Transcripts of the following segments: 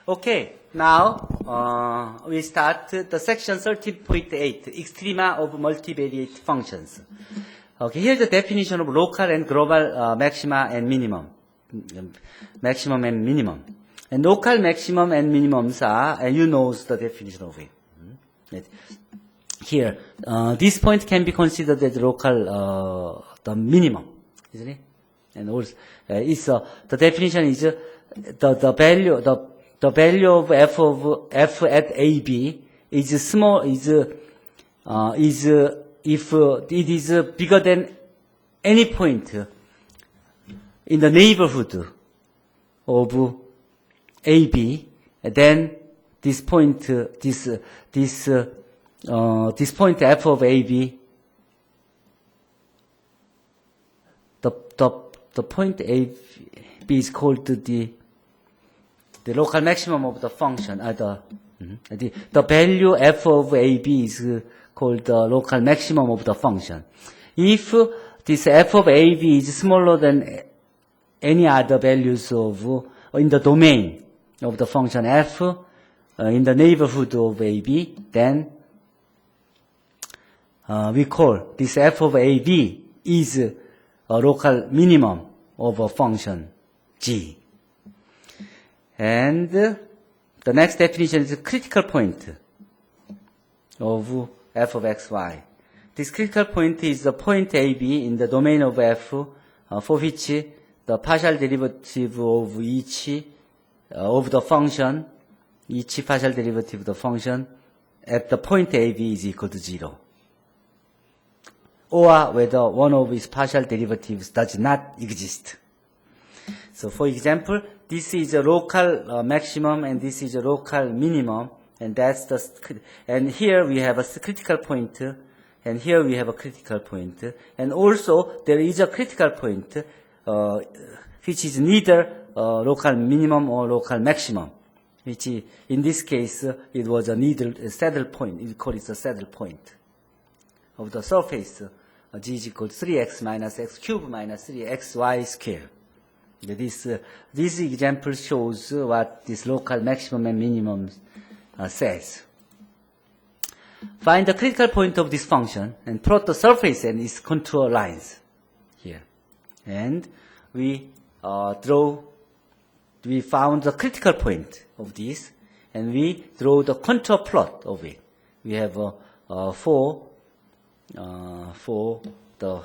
Okay, now we start the section 13.8, Extrema of Multivariate Functions. Okay, here's the definition of local and global maxima and minimum. Maximum and minimum. And local maximum and minimums are, and you know the definition of it. Here, this point can be considered as local, the minimum, isn't it? And also, it's the definition is the value of f at AB is small is if it is bigger than any point in the neighborhood of AB, then this point this point f of AB, the point AB is called the local maximum of the function. The value f of AB is called the local maximum of the function. If this f of AB is smaller than any other values of in the domain of the function f in the neighborhood of AB, then we call this f of AB is a local minimum of a function g. And the next definition is a critical point of f of xy. This critical point is the point AB in the domain of f for which the partial derivative of each of the function, each partial derivative of the function at the point AB is equal to 0. Or whether one of its partial derivatives does not exist. So for example, this is a local maximum and this is a local minimum, and that's the, and here we have a critical point, and here we have a critical point, and also there is a critical point which is neither local minimum or local maximum, which in this case it was a saddle point. We call it a saddle point of the surface g is equal to 3x minus x cubed minus 3xy squared. This example shows what this local maximum and minimum says. Find the critical point of this function and plot the surface and its contour lines here. And we found the critical point of this, and we draw the contour plot of it. We have for the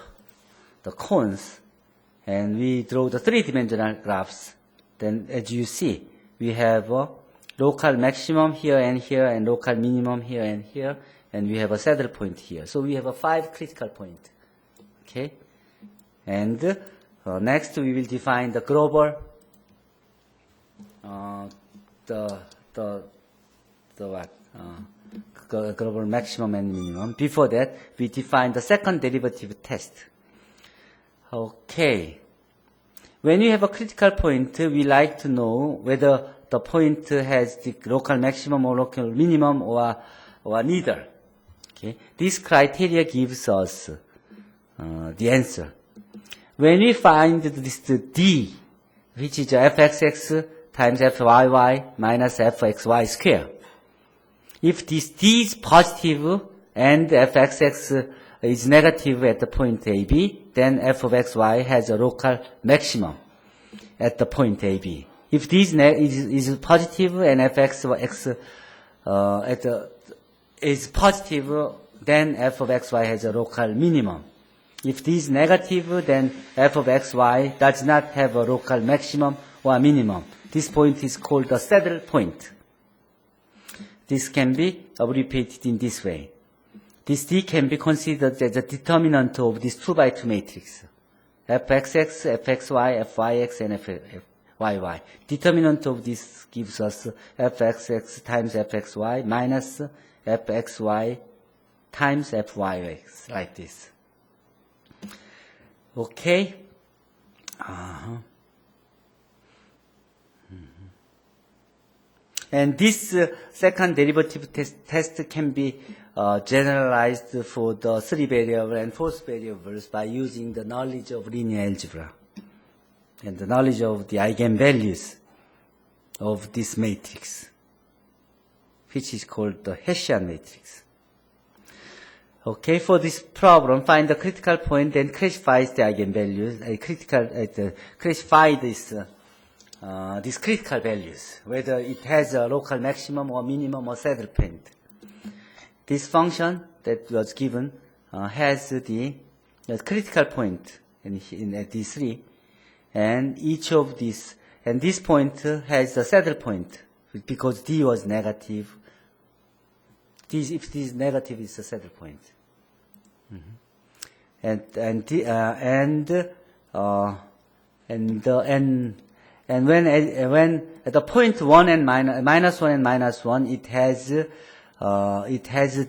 cones, and we draw the three-dimensional graphs. Then, as you see, we have a local maximum here, and local minimum here, and we have a saddle point here. So we have a 5 critical points. Okay, and next we will define the global, global maximum and minimum. Before that, we define the second derivative test. Okay. When you have a critical point, we like to know whether the point has the local maximum or local minimum or neither. Okay. This criteria gives us the answer. When we find this d, which is fxx times fyy minus fxy squared, if this d is positive and fxx is negative at the point AB, then f of xy has a local maximum at the point AB. If this is positive and fxx is positive, then f of xy has a local minimum. If this is negative, then f of xy does not have a local maximum or minimum. This point is called the saddle point. This can be abbreviated in this way. This D can be considered as a determinant of this 2x2 matrix. fxx, fxy, fyx, and fyy. Determinant of this gives us fxx times fxy minus fxy times fyx, like this. Okay? And this second derivative test can be generalized for the 3 variable and 4 variables by using the knowledge of linear algebra. and the knowledge of the eigenvalues of this matrix, which is called the Hessian matrix. Okay, for this problem, find the critical point and classify the eigenvalues. Classify these critical values, whether it has a local maximum or minimum or saddle point. This function that was given has the critical point in D3, and each of these, and this point has the saddle point because D was negative. If D is negative, it's a saddle point. And when at the point 1 and minus 1 and minus 1, it has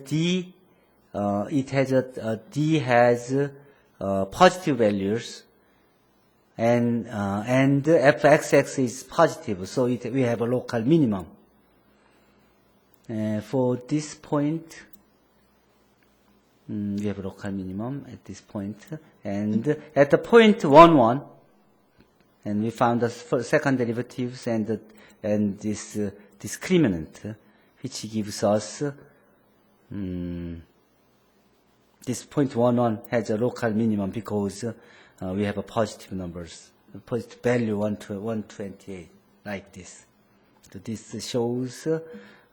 D has positive values, and fxx is positive, so we have a local minimum. For this point, we have a local minimum at this point, and at the point 1, 1, and we found the second derivatives and this discriminant, which gives us this point 1, 1 has a local minimum because we have a positive numbers, a positive value 128, like this. So this shows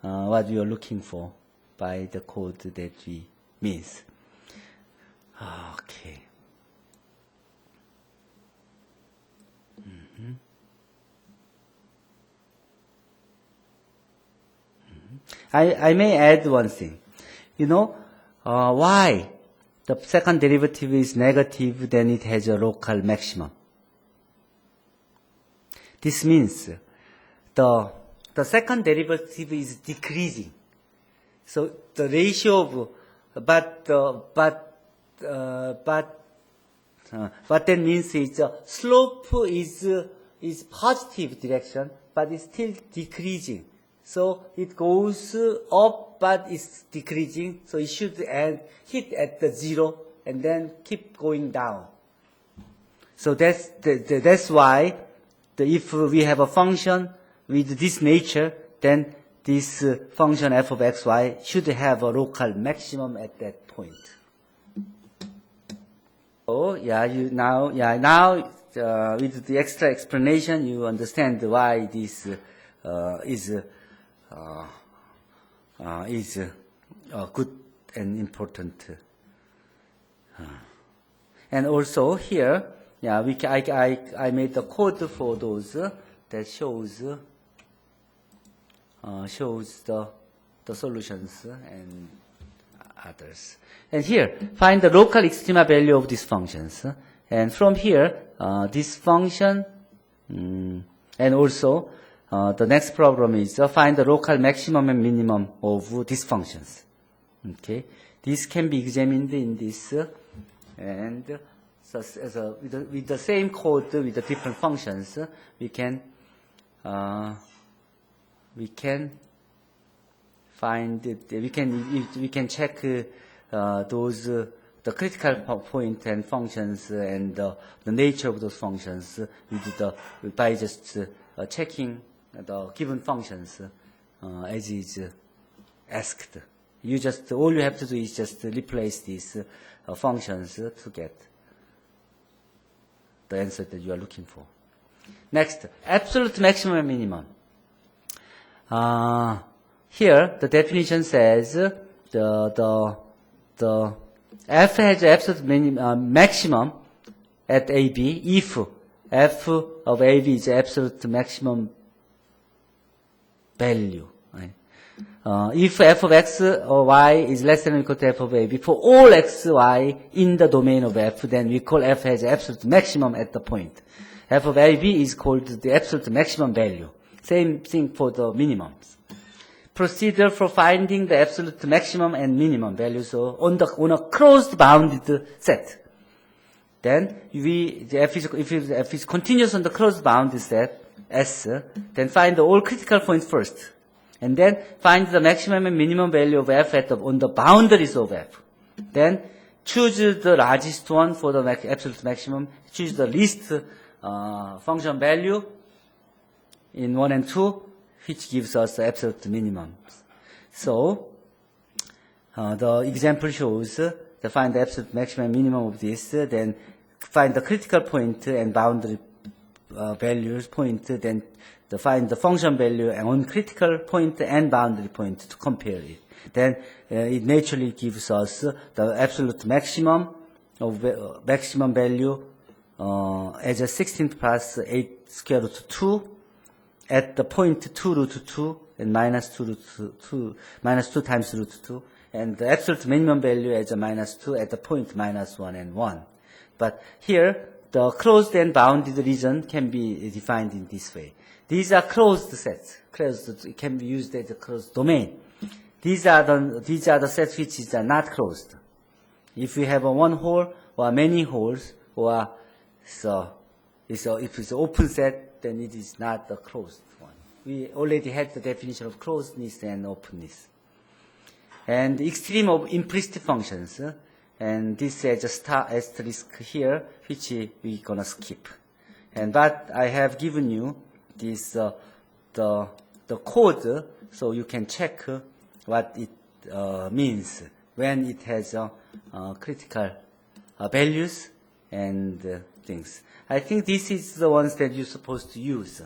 what we are looking for by the code that we means. Okay. I may add one thing. You know, why the second derivative is negative, then it has a local maximum. This means the second derivative is decreasing. So the ratio of but that means its slope is positive direction, but it's still decreasing. So it goes up, but it's decreasing. So it should hit at the 0 and then keep going down. So that's why if we have a function with this nature, then this function f of xy should have a local maximum at that point. So now with the extra explanation, you understand why this is good and important. And also here, I made the code for those that shows the solutions and others. And here, find the local extrema value of these functions. And from here, this function, and also the next problem is find the local maximum and minimum of these functions. Okay, this can be examined in this, and so with the same code with the different functions, we can find it. We can check those the critical point and functions and the nature of those functions by just checking the given functions as is asked. All you have to do is just replace these functions to get the answer that you are looking for. Next, absolute maximum and minimum. Here, the definition says the f has absolute maximum at AB if f of AB is absolute maximum value. Right? If f of x or y is less than or equal to f of AB for all x, y in the domain of f, then we call f has absolute maximum at the point. F of AB is called the absolute maximum value. Same thing for the minimums. Procedure for finding the absolute maximum and minimum values on a closed bounded set. Then if f is continuous on the closed bounded set S, then find the all critical points first, and then find the maximum and minimum value of f on the boundaries of f. Then choose the largest one for the absolute maximum. Choose the least function value in 1 and 2, which gives us the absolute minimum. So, the example shows to find the absolute maximum and minimum of this, then find the critical point and boundary values point, then to find the function value on critical point and boundary point to compare it. Then it naturally gives us the absolute maximum of maximum value as a 16 plus 8 square root 2 at the point 2 root 2 and minus 2 times root 2, and the absolute minimum value as a minus 2 at the point minus 1 and 1. But here, the closed and bounded region can be defined in this way. These are closed sets. It can be used as a closed domain. These are the sets which are not closed. If we have one hole or many holes, or if it's an open set, then it is not a closed one. We already had the definition of closedness and openness. And extreme of implicit functions, and this has a star asterisk here, which we're gonna skip. But I have given you this the code, so you can check what it means when it has critical values and things. I think this is the ones that you're supposed to use.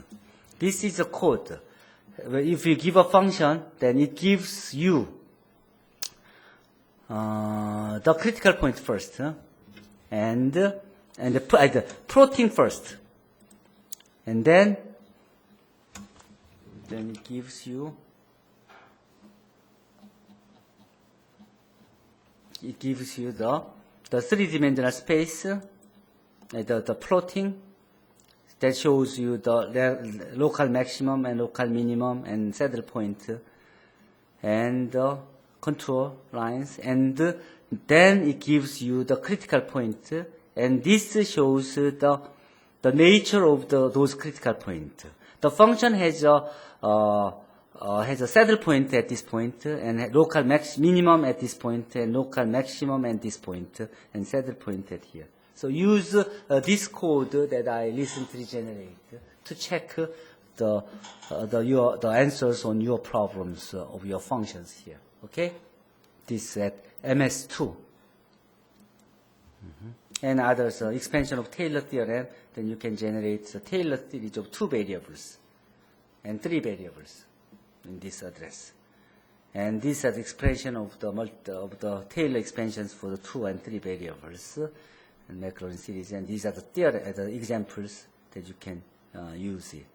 This is a code. If you give a function, then it gives you the critical point first, and the plotting first, and then it gives you the three-dimensional space, the plotting that shows you the local maximum and local minimum and saddle point, and the contour lines, and then it gives you the critical point, and this shows the nature of those critical points. The function has a saddle point at this point, and local minimum at this point, and local maximum at this point, and saddle point at here. So use this code that I recently generated to check the answers on your problems of your functions here. Okay? This at MS2. And others, expansion of Taylor theorem, then you can generate the Taylor series of 2 variables and 3 variables in this address. And these are the expression of the Taylor expansions for the 2 and 3 variables and Maclaurin series. And these are the examples that you can use it.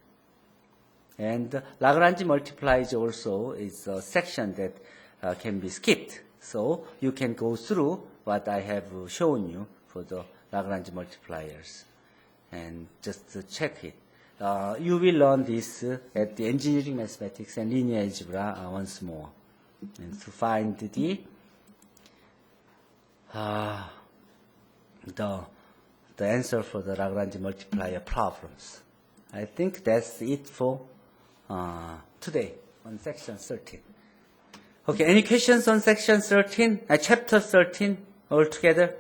And Lagrange multipliers also is a section that can be skipped. So you can go through what I have shown you for the Lagrange multipliers and just check it. You will learn this at the engineering mathematics and linear algebra once more, and to find the answer for the Lagrange multiplier problems. I think that's it for today on section 13. Okay, any questions on section 13? Chapter 13 altogether?